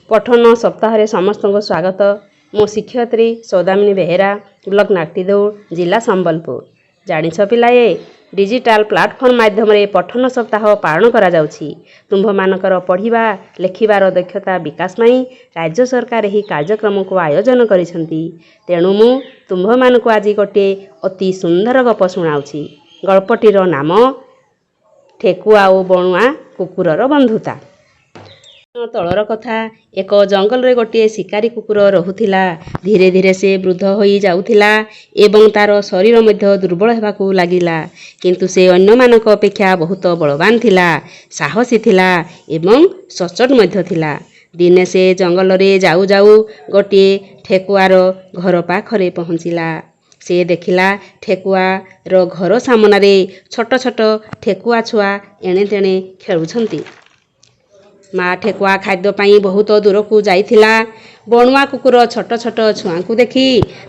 पठन सप्ताह समस्त को स्वागत। मो शिक्षयित्री सौदामिनी बेहेरा, ब्लॉक नागटीदौड़, जिला संबलपुर। जानिछ पिलाए, डिजिटल प्लाटफॉर्म माध्यम पठन सप्ताह पालन करा जाउछि। तुम्भमानकर पढ़िबा लेखिबार दक्षता विकास ପାଇଁ राज्य सरकार ଏହି कार्यक्रम को आयोजन करिसंती। तेणु मु तुम्भमानक आज गोटे अति सुंदर गप सुनाउछि। गल्पटीर नाम ठेकुआ और बणुआ कुकुरर बंधुता। तलर कथा, एक जंगल रे गोटे शिकारी कुकुर रहुथिला। धीरे धीरे से वृद्ध होई जाउथिला एवं तार शरीर मध्य दुर्बल हेबाकू लागिला। किंतु से अन्य मानक अपेक्षा बहुत बलवान थिला, साहसी थिला एवं सचोट मध्य थिला। दिने से जंगल रे जाऊ जाऊ गोटे ठेकुआर घर पाखरे पहुँचिला। से देखिला ठेकुआर घर सामनारे छोट छोट ठेकुआ छुआ एणे तेणे खेलुछंती। माँ ठेकुआ खाद्य पाई बहुत दूर को जाइथिला। बणुआ कुकुर छोट छोट छुआ को देखी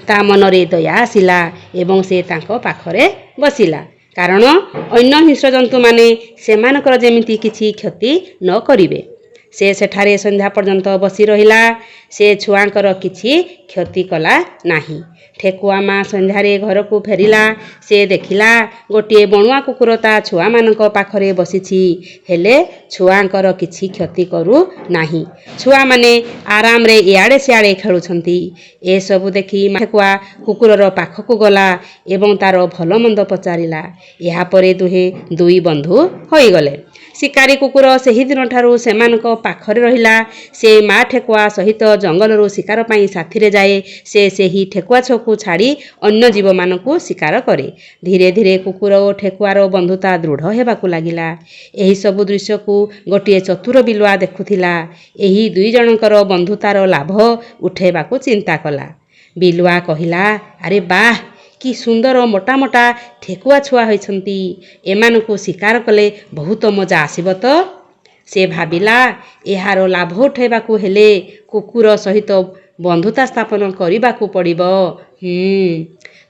ता मनरे दया आसिला एवं से तांको पाखरे बसिला। कारण अन्य हिंस्र जंतु माने सेमानकर जेमिति किछि क्षति न करिवे। से सेठारे संध्या पर्यंत बसी रहिला। से छुआंकर किछि क्षति कला नाही। ठेकुआ माँ संध्यारे घर को फेरिला। से देखिला गोटे बणुआ कुकुर ता छुआ मानक पाखरे बसिछि, हेले छुआंकर किछि क्षति करू नाही। छुआ माने आराम रे इआड़े सिआड़े खेलुछंती। ए सबु देखि ठेकुआ कुकुरर पाखकू गला एवं तार भल मंद पचारिला। एहा परे दुहे दुई बंधु होई गले। शिकारी कुकुर सही दिन ठारू सेमानक पाखरे रहिला। से माँ ठेकुआ सहित जंगलरू शिकार पाई साथीरे जाए। से सेही ठेकुआ छकू छाड़ी अन्य जीव मानकू शिकार करे। धीरे धीरे कुकुर और ठेकुआर बंधुता दृढ़ हेबाकू लागिला। एही सबु दृश्य को गोटे चतुर बिलुआ देखुथिला। एही दुई जनकर बंधुतार लाभ उठेबाकू चिंता कला। बिलुआ कहिला, अरे बाह, कि सुंदर मोटा मोटा ठेकुआ छुआ होइछंती। एमानकू शिकार कले बहुत मजा आसिब तो। से भाबिला, एहार लाभ उठेबाकू हेले कुकुर सहित बंधुता स्थापन करिबाकू पड़िबो।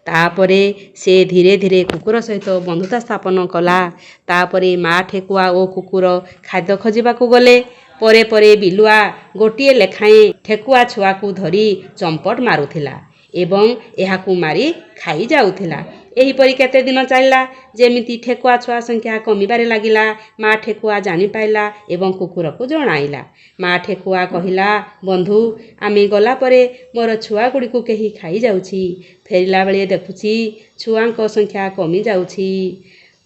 तापरे से धीरे धीरे कुकुर सहित बंधुता स्थापन कला। तापरे माँ ठेकुआ और कुकुर खाद्य खोजिबाकू गले। परे परे बिलुआ गोटिए लेखाएं ठेकुआ छुआ को धरी चंपट मारुथिला एवं एहाकू मारी खाई जाउथिला। एहीपरि केते दिन चलला। जेमिति ठेकुआ छुआ संख्या कमिबारे लागिला। माँ ठेकुआ जानी पाइला एवं कुकुर को जणाइला। माँ ठेकुआ कहिला, बंधु, आमे गला परे मोर छुआ गुड़ी को केही खाई जाउछि। फेरिला बेले देखुछि छुआंक संख्या कमी जाउछि।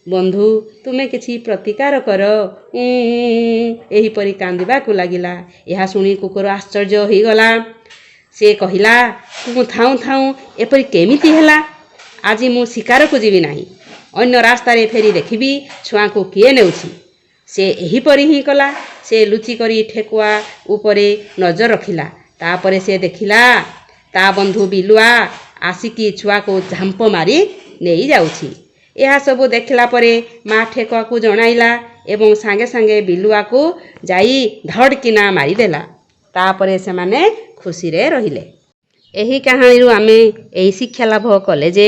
बंधु, तुमे किछि प्रतिकार कर। एहीपरि कांदिबाकू लागिला। एहा सुनी कुकुर आश्चर्य होई गला। से कहिला, तू थाऊ थाऊ एपरि केमिति हेला? आज मु शिकार को जीवी नाही। अन्य रास्तारे फेरी देखिबी छुआ को किए नेउछि। से एहीपरि ही कला। से लुचि करी ठेकुआ उपरे नजर रखिला। तापरे से देखिला ता बंधु बिलुआ आसिकी छुआ को झांप मारी नेई जाउछि। एहा सबु देखला परे माँ ठेकुआ को जणाइला एवं सांगे सांगे बिलुआ को जाई धड़किना मारिदेला। तापरे से माने खुशी रे रहिले। एही कहानी आमे एही शिक्षा लाभ कले जे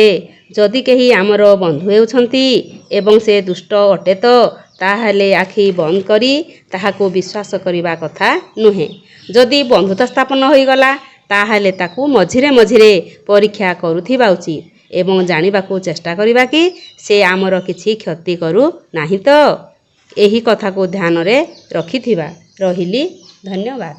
जदि केही आमर बंधु हेउछंती एवं से दुष्ट अटे तो ताहाले आखि बंद करी ताहाको विश्वास करिबा कथा नुहे। जदि बंधुता स्थापन होई गला ताहाले ताकू मझिरे मझिरे परीक्षा करुथिबा उचित एवं जानिबाकू चेष्टा करिबा कि से आमर किछि क्षति करू नाही तो। एही कथा को ध्यान रे रखिथिबा। रहिली, धन्यवाद।